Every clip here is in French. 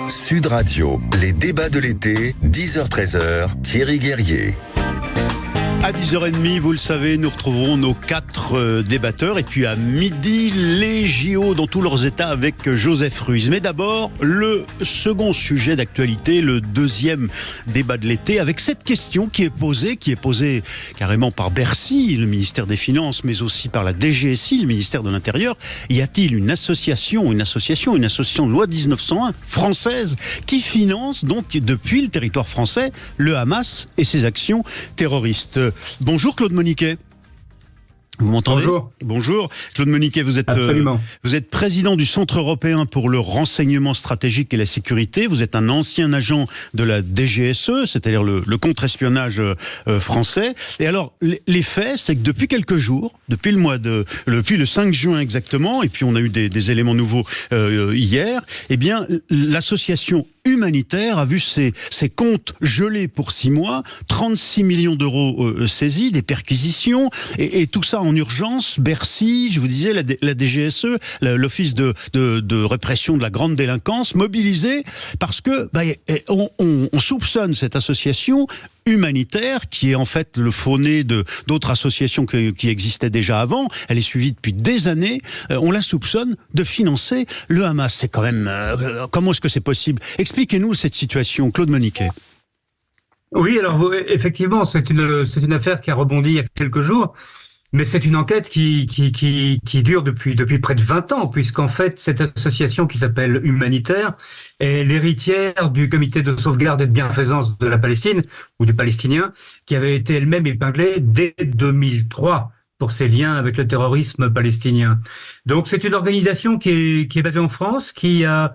Sud Radio, les débats de l'été, 10h-13h, Thierry Guerrier. À 10h30, vous le savez, nous retrouverons nos 4 débatteurs. Et puis à midi, les JO dans tous leurs états avec Joseph Ruiz. Mais d'abord, le second sujet d'actualité, le deuxième débat de l'été, avec cette question qui est posée carrément par Bercy, le ministère des Finances, mais aussi par la DGSI, le ministère de l'Intérieur. Y a-t-il une association de loi 1901 française qui finance donc depuis le territoire français le Hamas et ses actions terroristes? Bonjour Claude Moniquet. Vous m'entendez ? Bonjour. Claude Moniquet, vous êtes président du Centre européen pour le renseignement stratégique et la sécurité. Vous êtes un ancien agent de la DGSE, c'est-à-dire le contre-espionnage français. Et alors, les faits, c'est que depuis quelques jours, depuis le 5 juin exactement, et puis on a eu des éléments nouveaux hier, eh bien, l'association humanitaire a vu ses comptes gelés pour 6 mois, 36 millions d'euros saisis, des perquisitions, et tout ça en urgence. Bercy, je vous disais, la DGSE, l'Office de répression de la grande délinquance, mobilisé parce que on soupçonne cette association humanitaire, qui est en fait le faux-nez d'autres associations qui existaient déjà avant. Elle est suivie depuis des années. On la soupçonne de financer le Hamas. C'est quand même... comment est-ce que c'est possible ? Expliquez-nous cette situation, Claude Moniquet. Oui, alors effectivement, c'est une affaire qui a rebondi il y a quelques jours. Mais c'est une enquête qui dure depuis près de 20 ans, puisqu'en fait, cette association qui s'appelle Humanitaire est l'héritière du comité de sauvegarde et de bienfaisance de la Palestine, ou des Palestiniens, qui avait été elle-même épinglée dès 2003 pour ses liens avec le terrorisme palestinien. Donc c'est une organisation qui est basée en France, qui a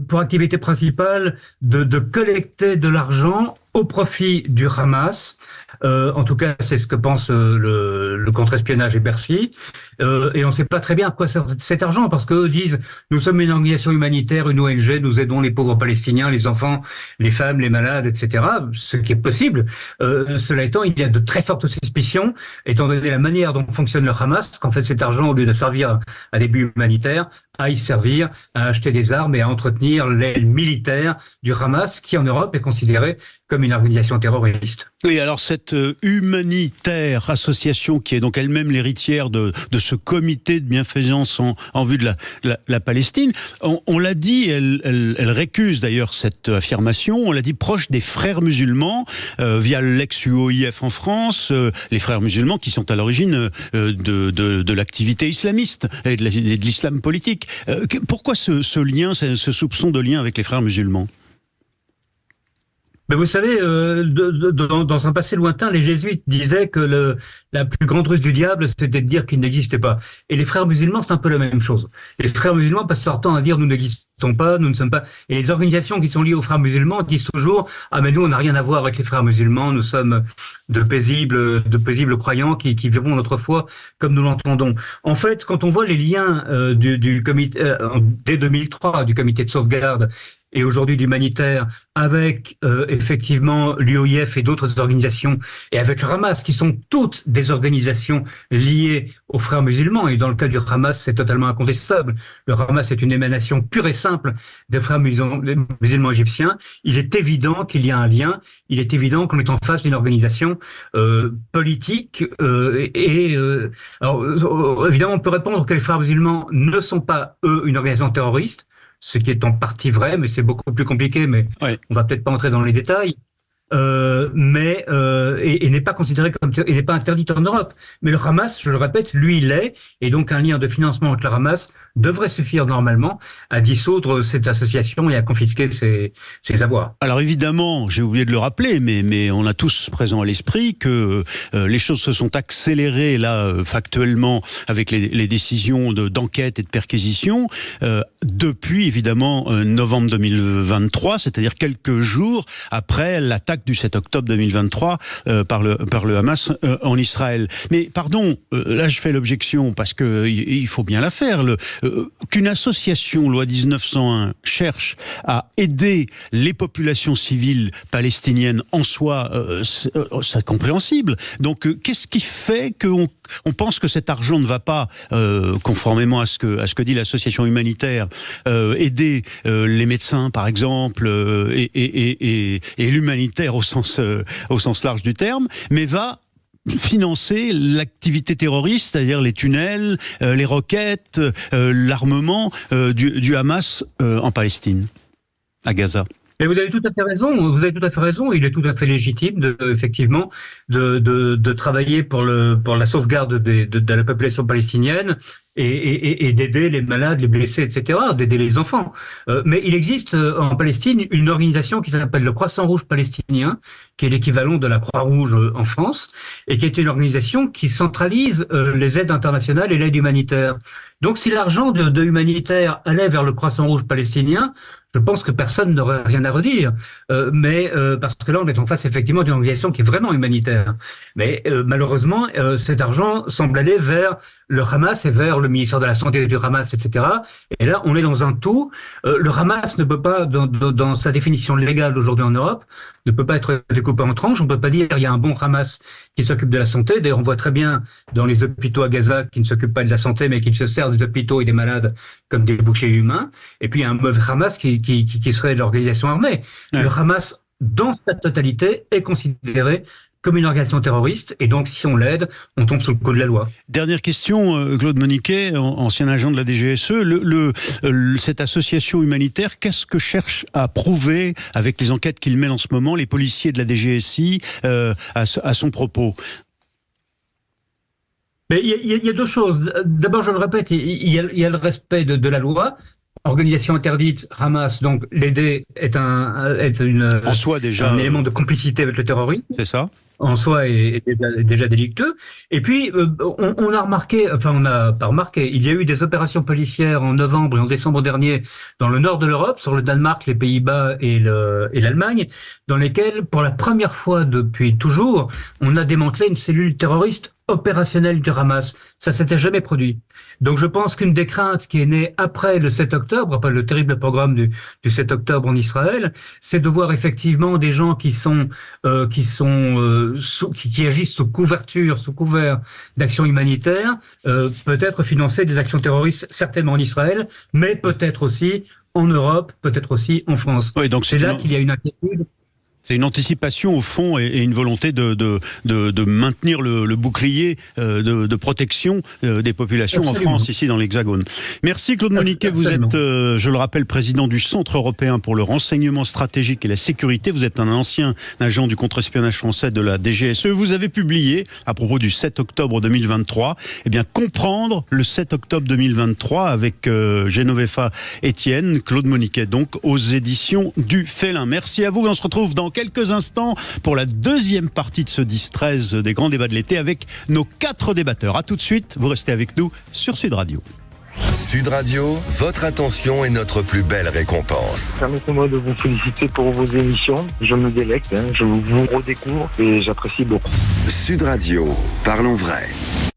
pour activité principale de collecter de l'argent au profit du Hamas. En tout cas, c'est ce que pense le contre-espionnage et Bercy. Et on ne sait pas très bien à quoi sert cet argent, parce qu'eux disent « Nous sommes une organisation humanitaire, une ONG, nous aidons les pauvres Palestiniens, les enfants, les femmes, les malades, etc. » Ce qui est possible. Cela étant, il y a de très fortes suspicions, étant donné la manière dont fonctionne le Hamas, qu'en fait cet argent, au lieu de servir à des buts humanitaires, aille servir à acheter des armes et à entretenir l'aile militaire du Hamas, qui en Europe est considérée comme une organisation terroriste. Oui, alors cette humanitaire association, qui est donc elle-même l'héritière de ce comité de bienfaisance en vue de la Palestine, on l'a dit, elle récuse d'ailleurs cette affirmation, on l'a dit proche des frères musulmans, via l'ex-UOIF en France, les frères musulmans qui sont à l'origine de l'activité islamiste et de l'islam politique. Pourquoi ce lien, ce soupçon de lien avec les frères musulmans ? Mais vous savez, dans un passé lointain, les jésuites disaient que la plus grande ruse du diable, c'était de dire qu'il n'existait pas. Et les frères musulmans, c'est un peu la même chose. Les frères musulmans passent leur temps à dire « nous n'existons pas, nous ne sommes pas ». Et les organisations qui sont liées aux frères musulmans disent toujours « ah mais nous, on n'a rien à voir avec les frères musulmans, nous sommes de paisibles croyants qui vivront notre foi comme nous l'entendons ». En fait, quand on voit les liens du comité, dès 2003, du comité de sauvegarde, et aujourd'hui d'humanitaire, avec effectivement l'UOIF et d'autres organisations, et avec le Hamas, qui sont toutes des organisations liées aux frères musulmans, et dans le cas du Hamas, c'est totalement incontestable. Le Hamas est une émanation pure et simple des frères musulmans égyptiens. Il est évident qu'il y a un lien, il est évident qu'on est en face d'une organisation politique, alors évidemment, on peut répondre que les frères musulmans ne sont pas, eux, une organisation terroriste, ce qui est en partie vrai, mais c'est beaucoup plus compliqué, mais ouais. On va peut-être pas entrer dans les détails. Et n'est pas considéré comme, et n'est pas interdit en Europe. Mais le Hamas, je le répète, lui, il l'est, et donc un lien de financement avec le Hamas devrait suffire normalement à dissoudre cette association et à confisquer ses avoirs. Alors évidemment, j'ai oublié de le rappeler, mais on a tous présent à l'esprit que les choses se sont accélérées là factuellement avec les décisions d'enquête et de perquisition depuis évidemment novembre 2023, c'est-à-dire quelques jours après l'attaque du 7 octobre 2023 par le Hamas en Israël. Mais pardon, là je fais l'objection parce que il faut bien la faire. qu'une association, loi 1901, cherche à aider les populations civiles palestiniennes en soi, c'est compréhensible. Donc, qu'est-ce qui fait qu'on pense que cet argent ne va pas, conformément à ce que dit l'association humanitaire, aider les médecins, par exemple, et l'humanitaire au sens large du terme, mais va financer l'activité terroriste, c'est-à-dire les tunnels, les roquettes, l'armement du Hamas en Palestine, à Gaza. Mais vous avez tout à fait raison. Il est tout à fait légitime, effectivement, de travailler pour la sauvegarde de la population palestinienne et d'aider les malades, les blessés, etc., d'aider les enfants. Mais il existe en Palestine une organisation qui s'appelle le Croissant Rouge palestinien, qui est l'équivalent de la Croix-Rouge en France, et qui est une organisation qui centralise les aides internationales et l'aide humanitaire. Donc, si l'argent de humanitaire allait vers le Croissant Rouge palestinien, je pense que personne n'aurait rien à redire, parce que là, on est en face effectivement d'une organisation qui est vraiment humanitaire. Mais malheureusement, cet argent semble aller vers le Hamas et vers le ministère de la Santé du Hamas, etc. Et là, on est dans un tout. Le Hamas ne peut pas, dans sa définition légale aujourd'hui en Europe, ne peut pas être découpé en tranches. On ne peut pas dire qu'il y a un bon Hamas qui s'occupe de la santé. D'ailleurs, on voit très bien dans les hôpitaux à Gaza qui ne s'occupent pas de la santé, mais qui se servent des hôpitaux et des malades comme des boucliers humains. Et puis, il y a un mauvais Hamas qui serait l'organisation armée. Ouais. Le Hamas, dans sa totalité, est considéré comme une organisation terroriste, et donc si on l'aide, on tombe sous le coup de la loi. Dernière question, Claude Moniquet, ancien agent de la DGSE, cette association humanitaire, qu'est-ce que cherche à prouver avec les enquêtes qu'il mène en ce moment, les policiers de la DGSI, à son propos? Mais il y a deux choses. D'abord, je le répète, il y a le respect de la loi. Organisation interdite, Hamas, donc l'aider est en soi déjà un élément de complicité avec le terrorisme. C'est ça. En soi est déjà délictueux. Et puis, on a remarqué, enfin on n'a pas remarqué, il y a eu des opérations policières en novembre et en décembre dernier dans le nord de l'Europe, sur le Danemark, les Pays-Bas et l'Allemagne, dans lesquelles, pour la première fois depuis toujours, on a démantelé une cellule terroriste opérationnelle du Hamas. Ça s'était jamais produit. Donc je pense qu'une des craintes qui est née après le 7 octobre, après le terrible pogrom du 7 octobre en Israël, c'est de voir effectivement des gens qui agissent sous couvert d'actions humanitaires, peut-être financer des actions terroristes, certainement en Israël, mais peut-être aussi en Europe, peut-être aussi en France. Oui, donc c'est là qu'il y a une inquiétude. C'est une anticipation au fond et une volonté de maintenir le bouclier de protection des populations en France, ici dans l'Hexagone. Merci Claude Moniquet, vous êtes, je le rappelle, président du Centre européen pour le renseignement stratégique et la sécurité. Vous êtes un ancien agent du contre-espionnage français de la DGSE. Vous avez publié, à propos du 7 octobre 2023, comprendre le 7 octobre 2023 avec Genovefa Etienne, Claude Moniquet, donc aux éditions du Félin. Merci à vous et on se retrouve dans quelques instants pour la deuxième partie de ce 10-13 des grands débats de l'été avec nos 4 débatteurs. A tout de suite, vous restez avec nous sur Sud Radio. Sud Radio, votre attention est notre plus belle récompense. Permettez-moi de vous féliciter pour vos émissions. Je me délecte, je vous redécouvre et j'apprécie beaucoup. Sud Radio, parlons vrai.